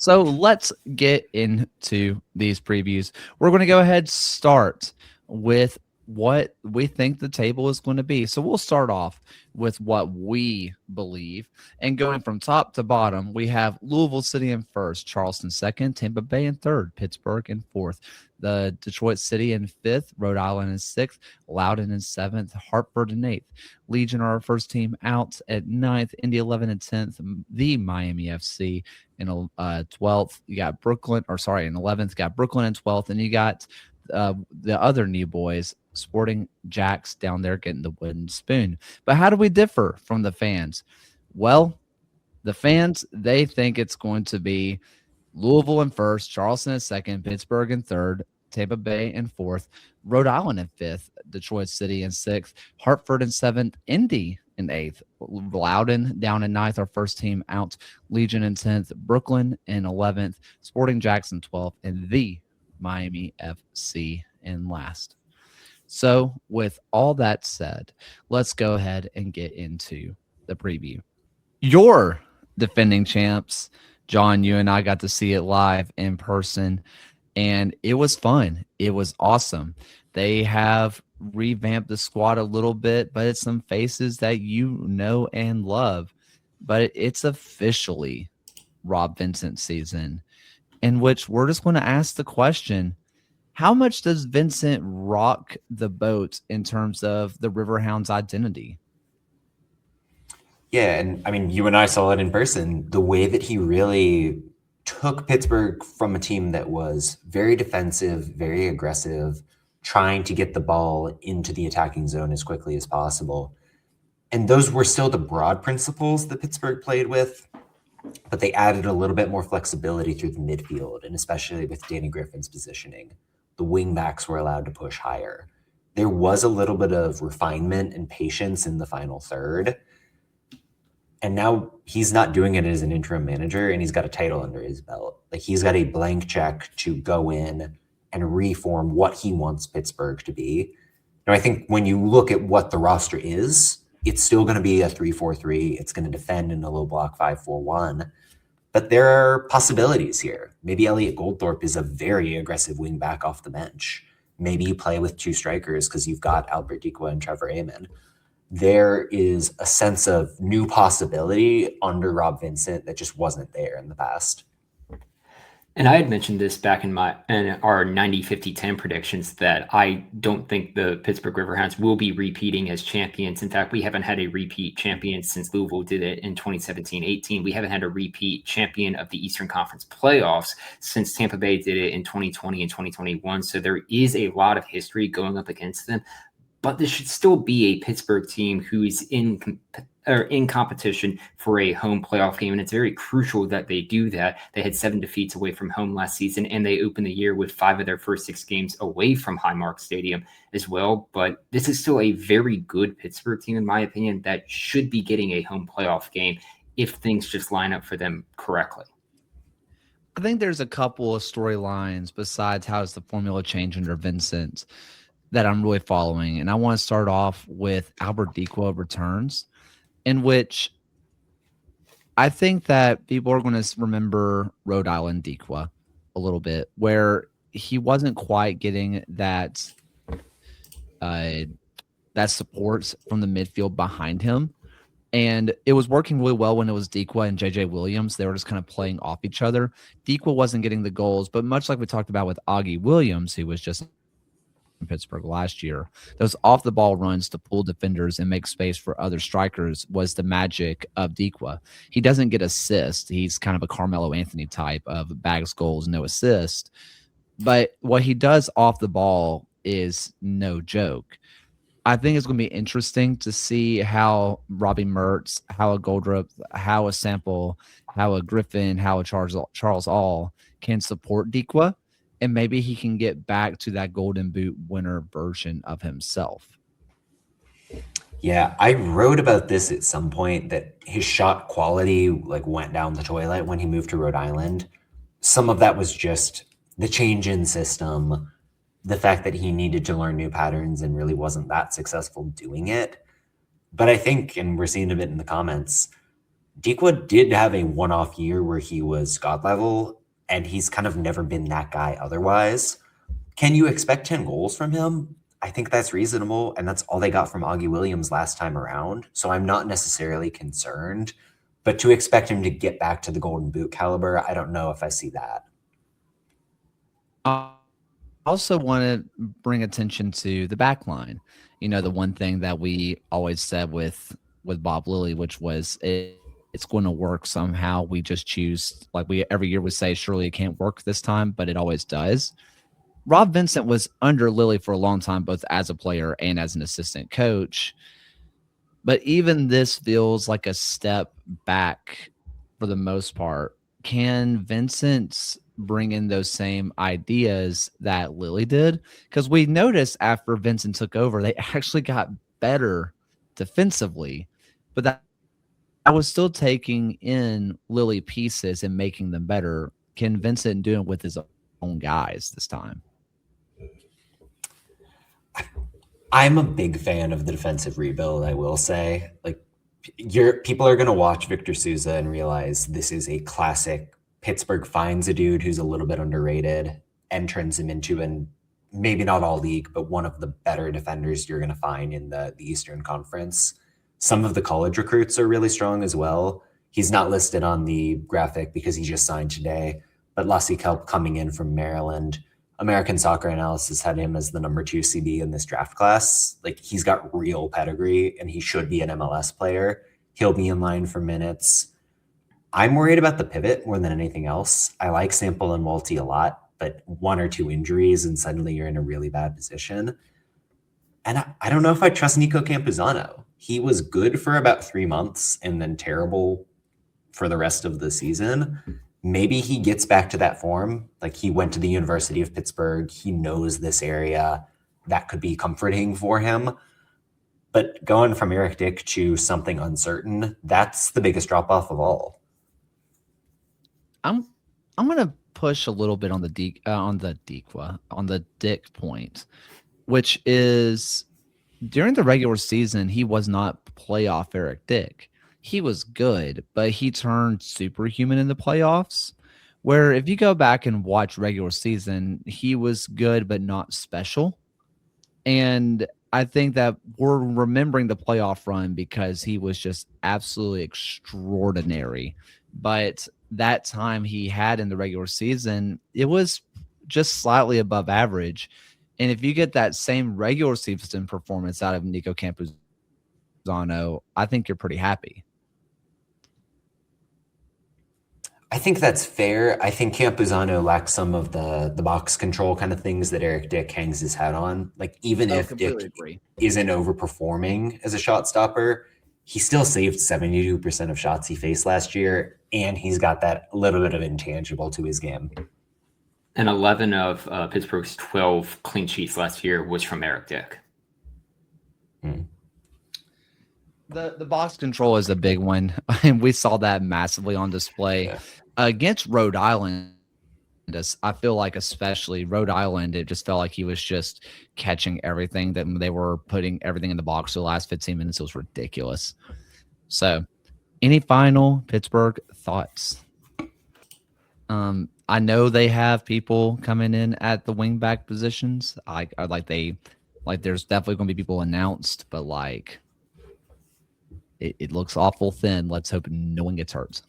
So let's get into these previews. We're going to go ahead and start with what we think the table is going to be. So we'll start off with what we believe. And going from top to bottom, we have Louisville City in first, Charleston second, Tampa Bay in third, Pittsburgh in fourth, the Detroit City in fifth, Rhode Island in sixth, Loudoun in seventh, Hartford in eighth. Legion are our first team out at ninth, Indy 11 and 10th, the Miami FC in 12th. You got Brooklyn, in 11th, got Brooklyn in 12th, and you got the other new boys, Sporting Jacks, down there getting the wooden spoon. But how do we differ from the fans? Well, the fans, they think it's going to be Louisville in first, Charleston in second, Pittsburgh in third, Tampa Bay in fourth, Rhode Island in fifth, Detroit City in sixth, Hartford in seventh, Indy in eighth, Loudoun down in ninth, our first team out, Legion in 10th, Brooklyn in 11th, Sporting Jackson 12th, and the Miami FC in last. So with all that said, let's go ahead and get into the preview. Your defending champs, John, you and I got to see it live in person, and it was fun. It was awesome. They have revamped the squad a little bit, but it's some faces that you know and love. But it's officially Rob Vincent season, in which we're just going to ask the question, how much does Vincent rock the boat in terms of the Riverhounds identity? Yeah, and I mean, you and I saw it in person. The way that he really took Pittsburgh from a team that was very defensive, very aggressive, trying to get the ball into the attacking zone as quickly as possible. And those were still the broad principles that Pittsburgh played with, but they added a little bit more flexibility through the midfield, and especially with Danny Griffin's positioning. The wingbacks were allowed to push higher. There was a little bit of refinement and patience in the final third. And now he's not doing it as an interim manager, and he's got a title under his belt. Like, he's got a blank check to go in and reform what he wants Pittsburgh to be. Now, I think when you look at what the roster is, it's still going to be a 3-4-3. It's going to defend in a low block 5-4-1. But there are possibilities here. Maybe Elliot Goldthorpe is a very aggressive wing back off the bench. Maybe you play with two strikers because you've got Albert Dikwa and Trevor Amen. There is a sense of new possibility under Rob Vincent that just wasn't there in the past. And I had mentioned this back in our 90-50-10 predictions that I don't think the Pittsburgh Riverhounds will be repeating as champions. In fact, we haven't had a repeat champion since Louisville did it in 2017-18. We haven't had a repeat champion of the Eastern Conference playoffs since Tampa Bay did it in 2020 and 2021. So there is a lot of history going up against them. But this should still be a Pittsburgh team who is in competition for a home playoff game. And it's very crucial that they do that. They had 7 defeats away from home last season, and they opened the year with 5 of their first 6 games away from Highmark Stadium as well. But this is still a very good Pittsburgh team, in my opinion, that should be getting a home playoff game if things just line up for them correctly. I think there's a couple of storylines besides how does the formula change under Vincent that I'm really following. And I want to start off with Albert Dikwa returns, in which I think that people are going to remember Rhode Island Dikwa a little bit, where he wasn't quite getting that support from the midfield behind him. And it was working really well when it was Dikwa and JJ Williams. They were just kind of playing off each other. Dikwa wasn't getting the goals, but much like we talked about with Augie Williams, who was just in Pittsburgh last year, those off the ball runs to pull defenders and make space for other strikers was the magic of Dikwa. He doesn't get assists. He's kind of a Carmelo Anthony type of bags goals, no assist. But what he does off the ball is no joke. I think it's going to be interesting to see how Robbie Mertz, how a Goldrup, how a Sample, how a Griffin, how a Charles All can support Dikwa. And maybe he can get back to that Golden Boot winner version of himself. Yeah, I wrote about this at some point, that his shot quality went down the toilet when he moved to Rhode Island. Some of that was just the change in system, the fact that he needed to learn new patterns and really wasn't that successful doing it. But I think, and we're seeing a bit in the comments, Dikwa did have a one-off year where he was god level, and he's kind of never been that guy otherwise. Can you expect 10 goals from him? I think that's reasonable, and that's all they got from Augie Williams last time around. So I'm not necessarily concerned, but to expect him to get back to the Golden Boot caliber, I don't know if I see that. I also want to bring attention to the back line. You know, the one thing that we always said with Bob Lilly, which was it's going to work somehow. We just choose, like we every year would say, surely it can't work this time, but it always does. Rob Vincent was under Lilly for a long time, both as a player and as an assistant coach. But even this feels like a step back for the most part. Can Vincent bring in those same ideas that Lilly did? Because we noticed after Vincent took over, they actually got better defensively, but that I was still taking in Lilly pieces and making them better. Can Vincent do it with his own guys this time? I'm a big fan of the defensive rebuild, I will say. Like, people are going to watch Victor Souza and realize this is a classic. Pittsburgh finds a dude who's a little bit underrated and turns him into an maybe not all league, but one of the better defenders you're going to find in the Eastern Conference. Some of the college recruits are really strong as well. He's not listed on the graphic because he just signed today, but Lassie Kelp coming in from Maryland. American Soccer Analysis had him as the number 2 CB in this draft class. Like, he's got real pedigree and he should be an MLS player. He'll be in line for minutes. I'm worried about the pivot more than anything else. I like Sample and Walty a lot, but 1 or 2 injuries and suddenly you're in a really bad position. And I don't know if I trust Nico Campuzano. He was good for about 3 months and then terrible for the rest of the season. Maybe he gets back to that form. Like, he went to the University of Pittsburgh. He knows this area. That could be comforting for him. But going from Eric Dick to something uncertain, that's the biggest drop off of all. I'm going to push a little bit on the Dick point, which is during the regular season, he was not playoff Eric Dick. He was good, but he turned superhuman in the playoffs, where if you go back and watch regular season, he was good, but not special. And I think that we're remembering the playoff run because he was just absolutely extraordinary. But that time he had in the regular season, it was just slightly above average. And if you get that same regular season performance out of Nico Campuzano, I think you're pretty happy. I think that's fair. I think Campuzano lacks some of the box control kind of things that Eric Dick hangs his hat on. Like, even if Dick isn't overperforming as a shot stopper, he still saved 72% of shots he faced last year, and he's got that little bit of intangible to his game. And 11 of Pittsburgh's 12 clean sheets last year was from Eric Dick. The box control is a big one, and we saw that massively on display against Rhode Island. I feel like, especially Rhode Island, it just felt like he was just catching everything, that they were putting everything in the box for the last 15 minutes. It was ridiculous. So, any final Pittsburgh thoughts? I know they have people coming in at the wingback positions. There's definitely going to be people announced, but it looks awful thin. Let's hope no one gets hurt.